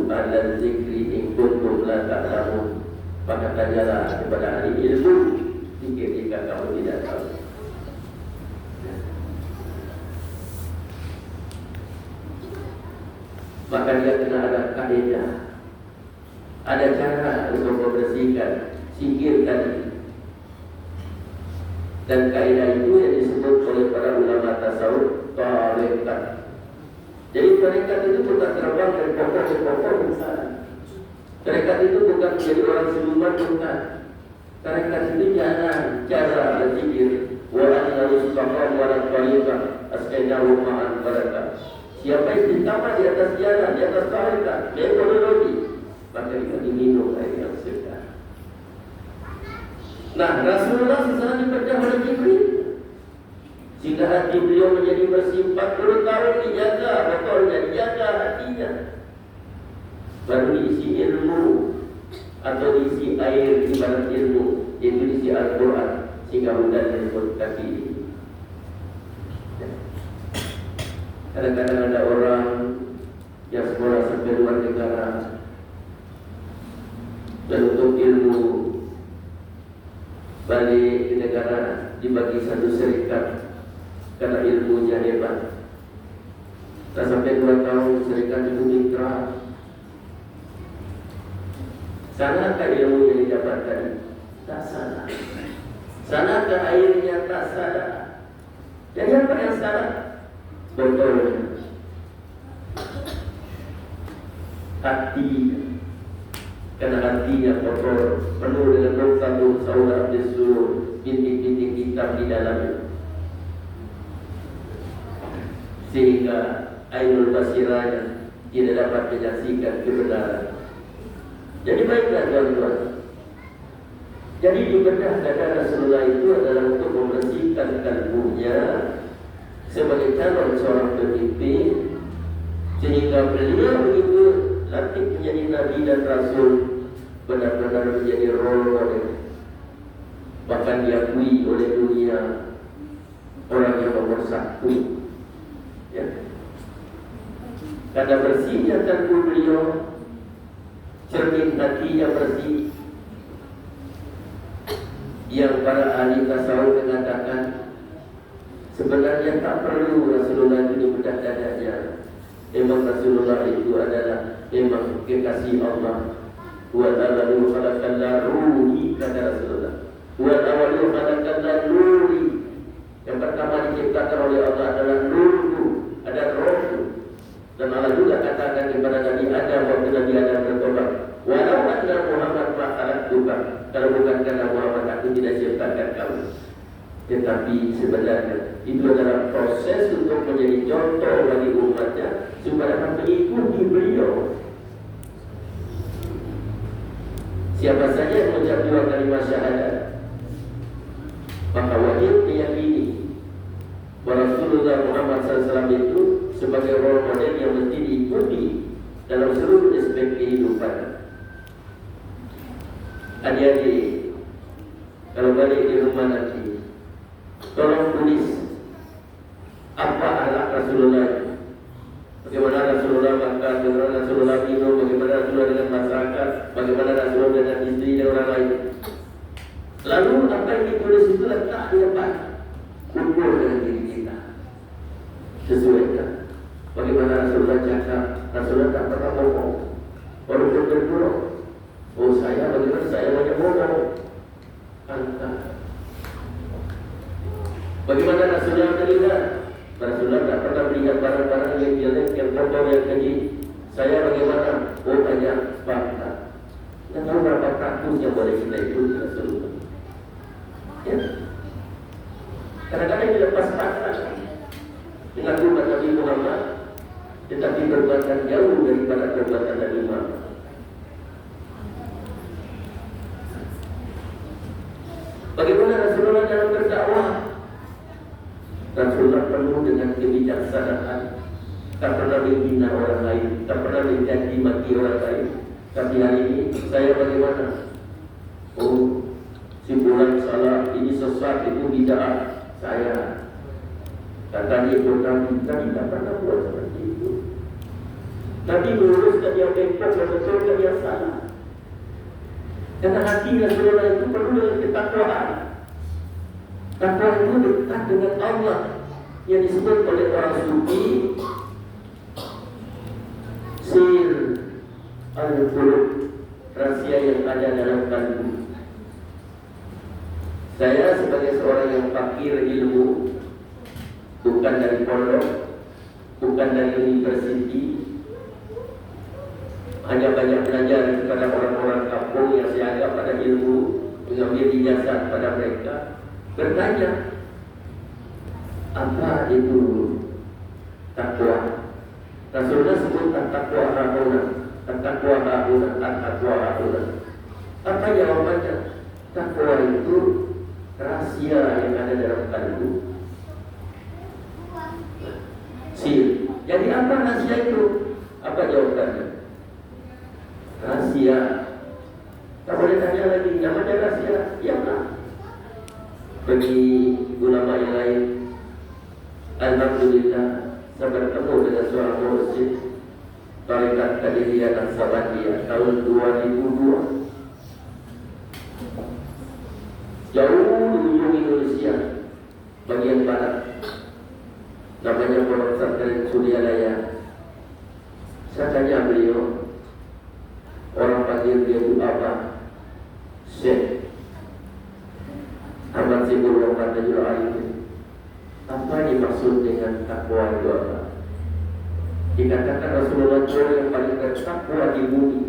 Fas'alu ala zikri in kuntum la ta'lamun. Maka tanyalah kepada ahli ilmu jika kamu tidak tahu. Maka dia kena ada kaedah, ada cara untuk membersihkan sikir tadi. Dan kaedah itu yang disebut oleh para ulama tasawuf tarekat. Jadi tarekat itu bukan terbang dari pokok ke pokok, bukan. Tarekat itu bukan menjadi orang siluman, bukan. Tarekat itu cara berzikir. Wa anna istaqam wa la tariqa asqainahu ma'an barakah. Siapa yang istiqamah di atas jalan, di atas tarekat, metodologi, maka kita diminum air yang segar. Nah, Rasulullah SAW dipercaya oleh Jibril, sehingga hati beliau menjadi bersih. 40 tahun dijaga, betul, dijaga hatinya. Baru diisi ilmu atau diisi air ibarat ilmu, yaitu diisi Al-Quran, sehingga mudah disebut kaki. Kadang-kadang ada orang yang sekolah sampai luar negara, dan untuk ilmu balik ke negara dibagi satu serikat karena ilmunya hebat. Tak sampai 2 tahun serikat itu mitra. Sanakah ilmu yang didapatkan? Tak salah. Sanakah airnya? Tak salah. Jadi apa yang salah? Betul. Hati. Karena hatinya kotor, penuh dengan dosa-dosa orang besar, bintik-bintik hitam di dalamnya, sehingga ainul basiranya tidak dapat menyaksikan kebenaran. Jadi baiklah tuan-tuan. Jadi ibadah kepada Rasulullah itu adalah untuk membersihkan kalbunya sebagai calon seorang pemimpin, sehingga beliau begitu nanti menjadi Nabi dan Rasul, benar-benar menjadi role model, bahkan diakui oleh dunia orang yang nomor 1. Ya. Karena bersihnya kalbu beliau, cermin hatinya bersih, yang para ahli tasawuf mengatakan sebenarnya tak perlu Rasulullah itu dibedah dadanya. Memang Rasulullah itu adalah memang kekasih Allah. Wa awalu khalaqallahu ruhi, kata Rasulullah. Wa awalu khalaqallahu nuri. Yang pertama diciptakan oleh Allah adalah nurku, ada rohku. Dan Allah juga katakan kepada Nabi Adam waktu Nabi Adam bertobat, walau anna Muhammad ma khalaqtuka, kalau bukan karena Muhammad aku tidak ciptakan kamu. Tetapi sebenarnya itu adalah proses untuk menjadi contoh bagi umatnya supaya mengikuti beliau. Siapa saja yang mengucap 2 kalimat syahadat, maka wajib meyakini bahwa Rasulullah Muhammad SAW itu sebagai role model yang mesti diikuti dalam seluruh aspek kehidupan. Adik-adik, kalau balik di rumah nanti, tolong tulis apa akhlak Rasulullah. Bagaimana Rasulullah makan, bagaimana Rasulullah minum, bagaimana Rasulullah dengan masyarakat, bagaimana Rasulullah dengan istri dan orang lain. Lalu apa yang ditulis itu letak di depan, kumpul dengan diri kita. Sesuaikan. Bagaimana Rasulullah cakap, Rasulullah tak pernah ngomong, walaupun bergurau. Oh saya, bagaimana saya banyak ngomong. Angkat. Bagaimana Rasulullah melihat? Rasulullah tak pernah melihat barang-barang yang jelek, yang kotor, yang keji. Saya bagaimana? Oh banyak fakta. Kita tahu berapa kasus yang boleh kita ikuti Rasulullah. Ya. Kadang-kadang dilepas fakta dengan umat Nabi Muhammad, tetapi perbuatan jauh daripada perbuatan Nabi Muhammad. Bagaimana Rasulullah dalam berdakwah? Rasulullah penuh dengan kebijaksanaan, tak pernah menghina orang lain, tak pernah mencaci maki orang lain. Tapi hari ini saya bagaimana? Oh, simpulan salah, ini sesat, itu bid'ah. Saya katanya program kita tidak pernah buat seperti itu. Nabi meluruskan yang bengkok betul dan yang salah. Karena hati Rasulullah itu perlu dengan ketakwaan. Takwa itu dekat dengan Allah yang disebut oleh orang sufi sir al-qulub, rahasia yang ada dalam kalbu. Saya sebagai seorang yang fakir ilmu, bukan dari pondok, bukan dari universiti, hanya banyak belajar kepada orang-orang kampung yang saya anggap pada ilmu, mengambil ijazah pada mereka, bertanya, apa itu takwa? Rasulullah sebut takwa rahuna, takwa rahuna, takwa rahuna. Apa jawabannya? Takwa itu rahasia yang ada dalam kalbu. Jadi apa rahasia itu? Apa jawabannya? Rahasia. Tak boleh tanya lagi, namanya rahasia. Ya kan? Bagi ulama yang lain, alhamdulillah, saya bertemu dengan seorang mursyid Tarekat Qadiriyah dan Sabatiyah tahun 2002. Jauh di ujung Indonesia, bagian barat, namanya Pondok Pesantren Suryalaya. Saya tanya beliau, orang panggil dia itu apa? Syekh Ahmad Sibul Rahman Najul Arifin. Apa dimaksud dengan takwa itu apa? Dikatakan Rasulullah itu yang paling bertakwa di bumi,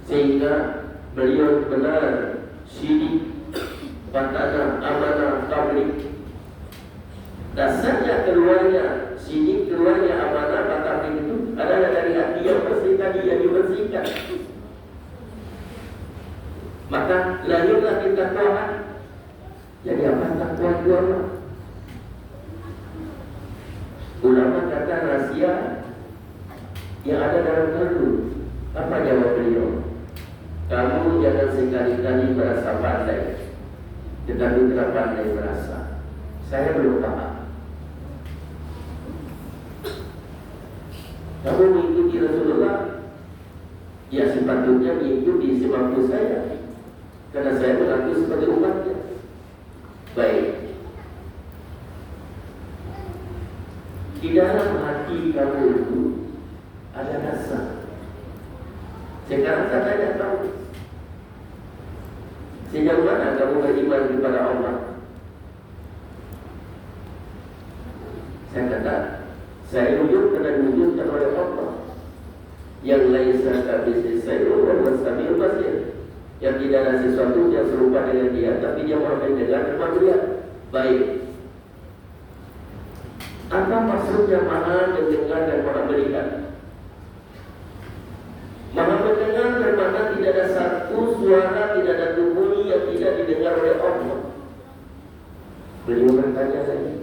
sehingga beliau benar syirik, patana, amanah, tablik. Dasarnya keluarnya syirik, keluarnya amanah, tablik itu adalah dari hati yang bersih tadi, yang dibersihkan. Maka lahirlah ketakwaan. Jadi apa takwa itu apa? Ulama kata rahasia yang ada dalam kalbu. Apa jawab beliau? Kamu jangan sekali-kali merasa pandai, tetapi tidak pandai merasa. Saya belum paham. Kamu mengikuti Rasulullah, ya sepatutnya mengikuti semampu saya, karena saya mengaku sebagai umatnya. Baik. Di dalam hati kamu itu ada rasa. Sekarang saya tidak tahu sejauh mana kamu beriman kepada Allah. Saya kata, saya wujud dan diwujudkan oleh Allah yang laisa kabisnis sayur dan wasabil basir, yang tidak ada sesuatu yang serupa dengan dia, tapi dia maha mendengar dan maha melihat. Baik. Apa maksudnya maha mendengar dan maha melihat? Maha mendengar bermakna tidak ada satu suara, tidak ada bunyi yang tidak didengar oleh Allah. Beliau bertanya lagi,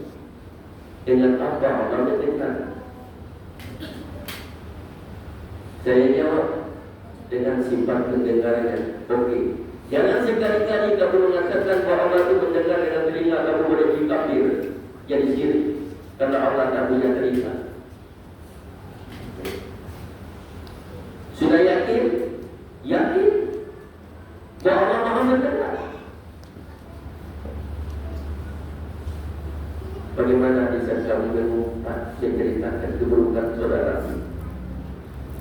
dengan apa Allah mendengar? Saya jawab, dengan sifat mendengarnya. Okey. Jangan sekali-kali kamu mengatakan bahawa Allah itu mendengar dengan telinga, kamu boleh jadi kafir, jadi syirik, karena Allah tak punya telinga. Sudah yakin? Yakin bahawa Allah maha mendengar. Bagaimana bisa kamu menceritakan keburukan saudara,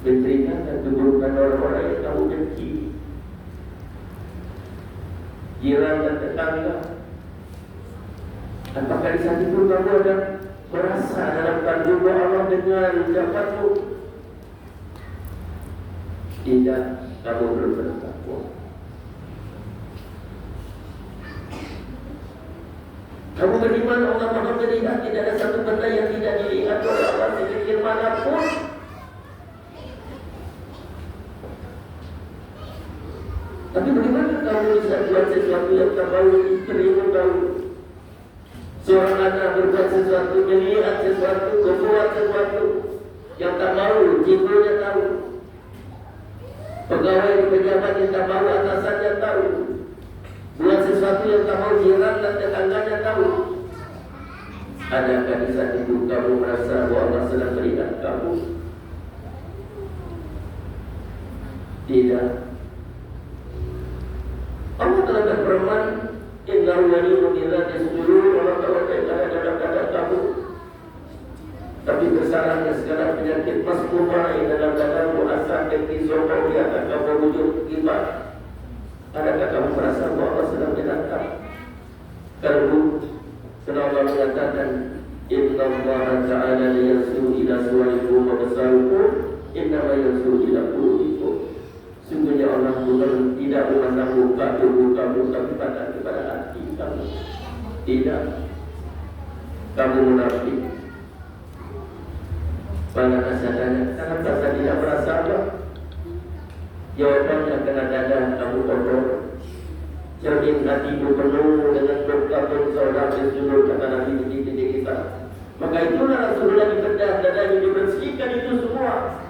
menceritakan keburukan orang-orang yang kamu benci, jiran dan tetangga? Apakah di saat itu kamu ada merasa dalam kalbu bahwa Allah dengar ucapanmu? Tidak, kamu belum bertakwa. Kamu beriman Allah maha melihat, tidak ada satu benda yang tidak dilihat oleh Allah sekecil manapun. Tapi bagaimana kamu bisa buat sesuatu yang tak mahu istrimu tahu? Seorang anak berbuat sesuatu, melihat sesuatu, berbuat sesuatu yang tak mahu ibunya tahu. Pegawai di pejabat yang tak mahu atasannya tahu. Buat sesuatu yang tak mahu jiran dan tetangganya tahu. Adakah di saat itu kamu merasa bahwa Allah sedang melihat kamu? Tidak. Allah telah berfirman, Innahu yalimu billati sudur, Allah telah berkata dalam kata kamu. Tapi kesalahannya sekarang penyakit masmumah dalam dadamu, asal kekisokau di atas kamu wujud ibadah. Adakah kamu merasa bahwa Allah sedang menatap? Kalau sedang Allah mengatakan, Inna Allah Ta'ala liyansuhu ila suwaikum wa basarukum, Inna ma yansuhu ila qulubikum. Sungguhnya Allah bukan tidak memandang muka tubuh kamu, tapi kepada hati kamu. Tidak. Kamu munafik. Mana kesadannya? Kenapa saya tidak merasa Allah? Jawabannya kena dada kamu kotor. Cermin hatimu penuh dengan berkabung saudara sejulur kata Nabi di titik kita. Maka itulah Rasulullah dibedah dadanya dibersihkan itu semua.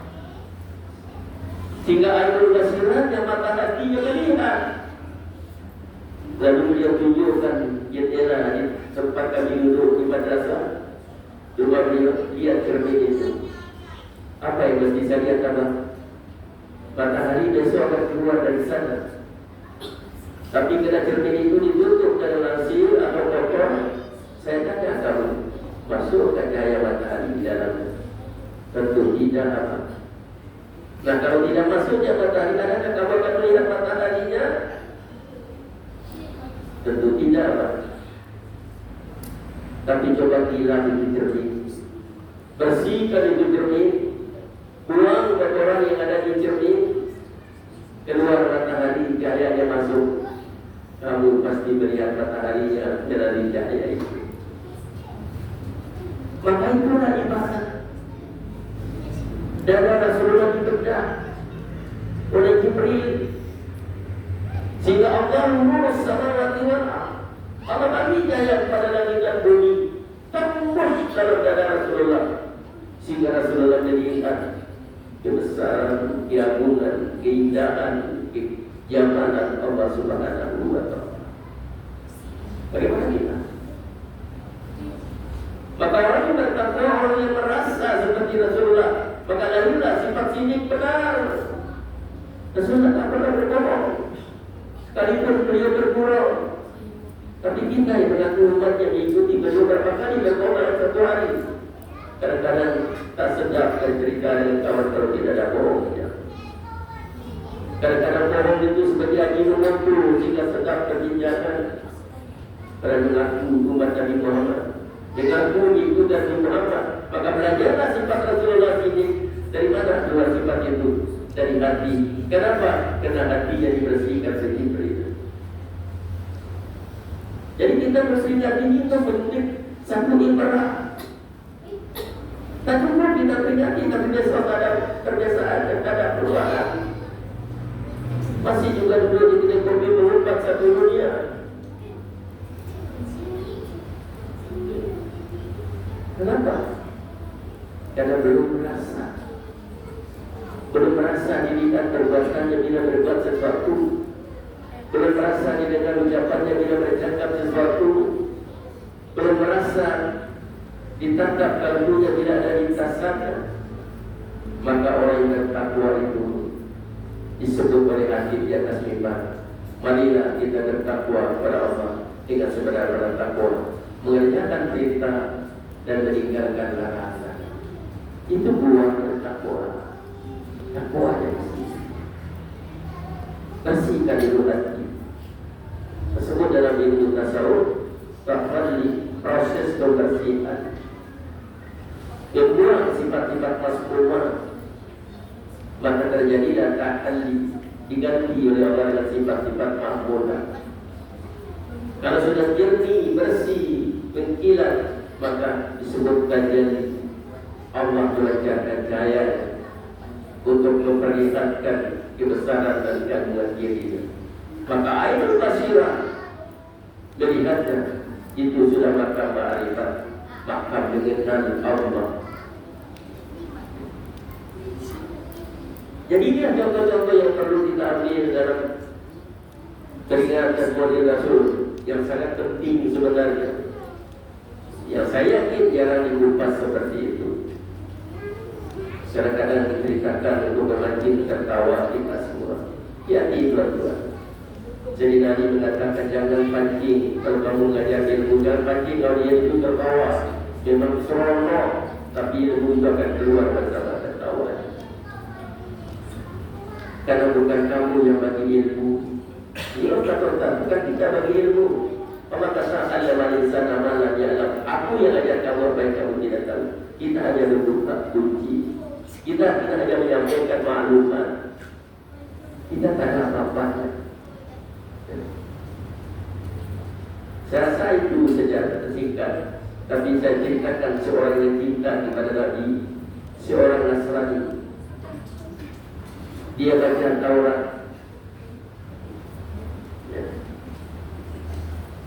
Sehingga air basirannya mata hatinya melihat. Lalu dia tunjukkan jendela di tempat kami duduk di madrasah. Coba beliau lihat cermin itu. Apa yang mesti saya lihat abang? Matahari besok akan keluar dari sana. Tapi bila cermin itu ditutup dengan lansir atau kotor, saya tanya kamu, masukkan cahaya matahari di dalamnya? Tentu tidak apa. Nah kalau tidak masuknya matahari, adakah kamu akan melihat mataharinya? Tentu tidak apa. Tapi coba gila itu cermin, bersihkan itu cermin, buang kotoran yang ada di cermin, keluar matahari, cahayanya masuk. Kamu pasti melihat mataharinya dari cahaya itu. Maka itulah ibadah. Dada Rasulullah dibedah oleh Jibril, sehingga Allah mengurus samawati wal ardh. Allah bagi cahaya kepada langit dan bumi, tembus dalam dada Rasulullah, sehingga Rasulullah melihat kebesaran, keagungan, keindahan, kejamanan Allah Subhanahu wa Ta'ala. Bagaimana kita? Maka orang yang bertakwa, orang yang merasa seperti Rasulullah, maka lahirlah sifat sinik benar. Rasulullah tak pernah berbohong, sekalipun beliau bergurau. Tapi kita yang mengaku umatnya mengikuti beliau berapa kali berbohong dalam satu hari. Kadang-kadang tak sedap cerita dengan kawan kalau tidak ada bohongnya. Kadang-kadang bohong itu seperti haji mengaku sehingga sedap perbincangan. Pada mengaku umat Nabi Muhammad, mengaku ikut Nabi Muhammad, maka belajarlah sifat Rasulullah ini. Dari mana keluar sifat itu? Dari hati. Kenapa? Karena hatinya dibersihkan sendiri. Jadi kita bersihkan ini untuk bentuk satu ibarat. Tak cuma kita peringati, tapi besok ada kebiasaan dan ada perubahan. Masih juga dulu di kedai kopi mengumpat satu dunia. Kenapa? Karena belum merasa dilihat perbuatannya bila berbuat sesuatu, belum merasa didengar ucapannya bila bercakap sesuatu, belum merasa ditatap kalbunya bila ada lintasannya. Maka orang yang bertakwa itu disebut oleh hadis di atas mimbar, marilah kita bertakwa kepada Allah dengan sebenar-benar takwa, mengerjakan perintah dan meninggalkan larangan. Itu buah bertakwa. Takwa yang bersihkan dulu hati. Tersebut dalam ilmu tasawuf, tahali proses kebersihan. Kebuang sifat-sifat masmumah, maka terjadilah tahali, diganti oleh Allah dengan sifat-sifat mahmudah. Kalau sudah jernih, bersih, mengkilat, maka disebutkan jadi Allah melancarkan cahaya untuk memperlihatkan kebesaran dan keagungan dirinya. Maka air basirah melihatnya, itu sudah makam ma'rifat, makam mengenal Allah. Jadi ini contoh-contoh yang perlu kita ambil dalam peringatan Maulid Rasul yang sangat penting sebenarnya. Yang saya yakin jarang dikupas seperti itu. Kadang-kadang diceritakan untuk memancing tertawa kita semua. Hati tuan-tuan. Jadi Nabi mengatakan jangan pancing. Kalau kamu ngajar ilmu, jangan pancing kalau dia itu tertawa. Memang seronok, tapi ilmu itu akan keluar bersama tertawa. Karena bukan kamu yang bagi ilmu. Dia kata bukan kita bagi ilmu. Allah kata al-insan amalan ya'lam. Aku yang ajar kamu apa yang kamu tidak tahu. Kita hanya membuka kunci. Kita hanya menyampaikan maklumat. Kita tak ada apa-apanya. Saya rasa itu sejarah singkat. Tapi saya ceritakan seorang yang cinta kepada Nabi, seorang Nasrani. Dia baca Taurat.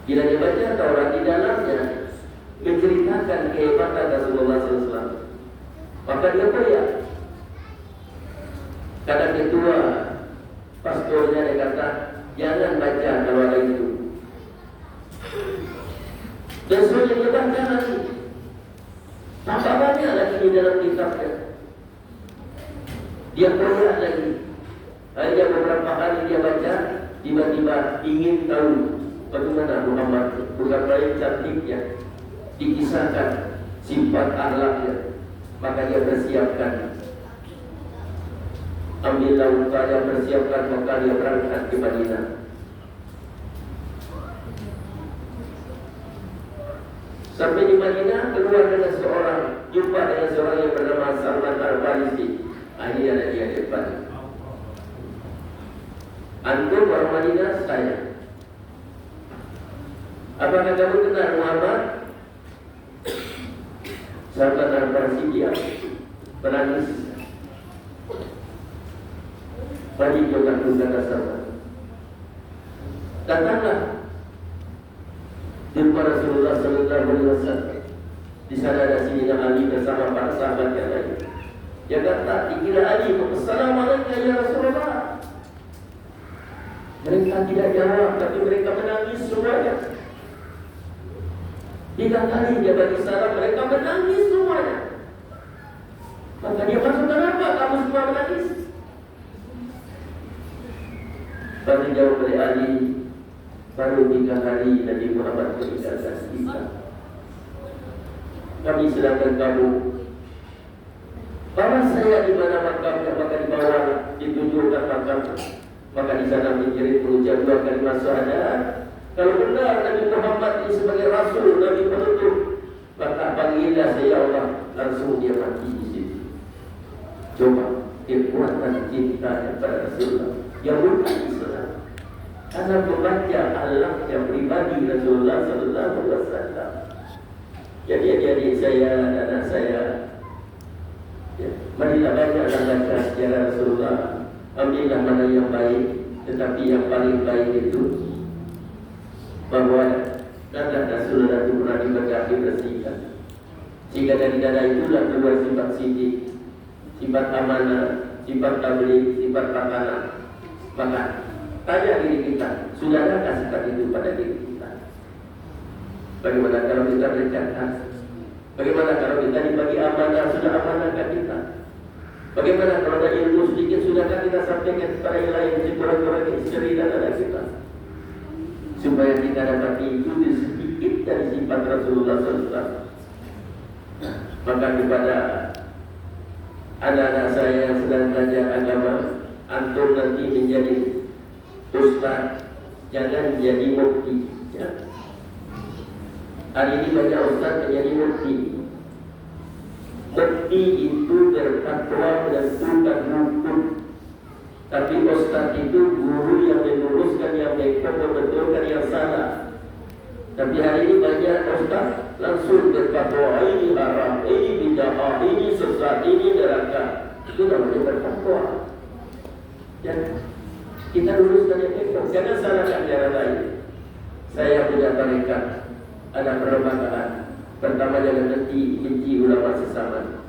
Bila dia baca Taurat, di dalamnya menceritakan kehebatan Rasulullah SAW. Maka dia koyak. Kata ketua pastornya, dia kata jangan baca kalau ada itu. Dan sebenarnya dia baca lagi. Tambah banyak lagi di dalam kitabnya. Dia koyak lagi. Hanya beberapa kali dia baca, tiba-tiba ingin tahu bagaimana Muhammad, bukan lain cantiknya, dikisahkan sifat akhlaknya. Maka dia bersiapkan, ambillah upaya bersiapkan, maka dia berangkat ke Madinah. Sampai di Madinah, keluar dengan seorang, jumpa dengan seorang yang bernama Salman Al-Farisi. Ini ada dia di depan. Antum orang Madinah, saya. Apakah kamu kenal Muhammad? Salman Al-Farisi dia menangis. Bagi juga kata Salman. Datanglah jumpa Rasulullah Sallallahu Alaihi Wasallam. Di sana ada Sayyidina Ali bersama para sahabat yang lain. Dia kata, dikira Ali, Assalamualaikum ya Rasulullah. Mereka tidak jawab, tapi mereka menangis semuanya. 3 kali dia bagi salam, mereka menangis semuanya. Maka dia masuk, kenapa kamu semua menangis? Baru jawab oleh Ali, baru 3 hari Nabi Muhammad meninggalkan kita. Kami sedangkan kamu. Bawa saya di mana makamnya, maka di bawah ditunjukkan makamnya. Maka di sana menjerit mengucap 2 kalimat syahadat. Kalau benar Nabi Muhammad ini sebagai Rasul, Nabi penutup, maka panggillah saya Allah. Langsung dia mati di situ. Coba kekuatan cinta kepada Rasulullah yang bukan Islam, karena membaca akhlaknya pribadi Rasulullah Sallallahu Alaihi Wasallam. Jadi adik-adik saya, anak saya, ya, marilah baca sejarah Rasulullah. Ambillah mana yang baik, tetapi yang paling baik itu bahwa dada Rasulullah itu pernah dibagi bersihkan. Sehingga dari dada itulah keluar sifat sidik, sifat amanah, sifat tabligh, sifat makanan. Maka tanya diri kita, sudah adakah sifat itu pada diri kita? Bagaimana kalau kita bercatat? Bagaimana kalau kita dibagi amanah, sudah amanahkah kita? Bagaimana kalau ada ilmu sedikit, sudahkah kita sampaikan kepada yang lain, sekurang-kurangnya istri dan anak kita? Supaya kita dapat ikuti sedikit dari sifat Rasulullah SAW. Maka kepada anak-anak saya yang sedang belajar agama, antum nanti menjadi ustaz, jangan menjadi mufti. Ya. Hari ini banyak ustaz menjadi mufti. Mufti itu berfatwa menentukan hukum, tapi ustaz itu guru yang meluruskan, yang membetulkan yang salah. Tapi hari ini banyak ustaz langsung berfatwa, ini haram, ini bid'ah, ini sesat, ini neraka. Itu namanya berfatwa. Dan kita luruskan yang betul. Jangan salahkan cara lain. Saya punya tarekat, ada perlembagaan. Pertama jangan benci ulama sesama.